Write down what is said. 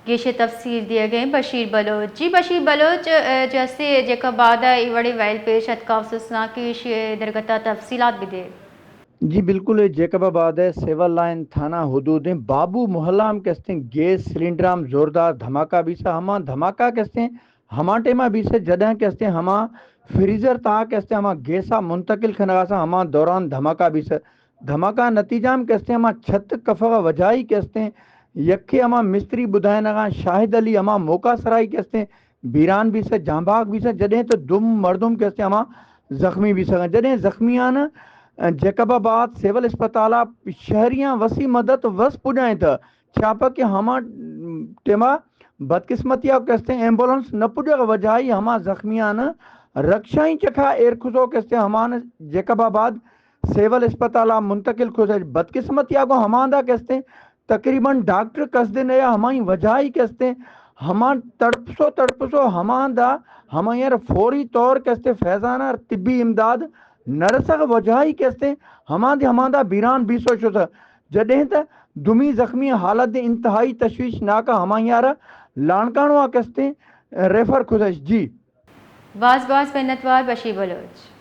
یہ تفصیل دیے گئے بشیر بلوچ جی بشیر بلوچ جیسے جیکا بعد وڑی ویل پیش اتکافسنا کی درگتا تفصیلات بھی دے جی بالکل جیکب آباد ہے سیول لائن تھانہ حدود بابو محلہ ہم کہتے ہیں گیس سلنڈر زوردار دھماکہ بھی سے ہما دھماکہ کہتے ہیں ہما ٹیما بھی سے جدہ کہتے ہیں ہما فریزر تا کہتے ہیں ہما گیسا منتقل کھنگا سا ہما دوران دھماکہ بھی سے دھماکہ نتیجہ ہم کہتے ہیں ہما چھت کفا وجائی کہتے ہیں یکھے ہما مستری بدھائے نگا شاہد علی ہما موقع سرائی کہتے ہیں بیران بھی سے جامباغ بھی سے جدہ تو دم مردم کہتے ہیں ہما زخمی بھی سے جدہ زخمیان جیکب آباد سیول اسپتالہ شہریاں وسیع مدد وس پجائیں تھا چھاپا کہ ہما ٹیما بدقسمتیا کہتے ہیں ایمبولنس نہ پجا وجائی ہما زخمیان رکشائیں چکھا ایرکھزو کہتے ہیں ہمان جیکب آباد سیول اسپتالہ منتقل کھوزے بدقسمتیا کو ہماندہ کہتے ہیں تقریباً ڈاکٹر قصدے نیا ہمائیں وجائی کہتے ہیں ہمان تڑپسو ہماندہ ہمیں فوری طور کہتے فیضانہ طبی امداد نرسگ وجائی کہتے ہیں ہماندہ بیران بیسو شدہ جدہیں تا دمی زخمی حالت انتہائی تشویش ناکا ہمائیں یارا لانکانوا کہتے ہیں ریفر کھدش جی باز باز پنتوار بشیر بلوچ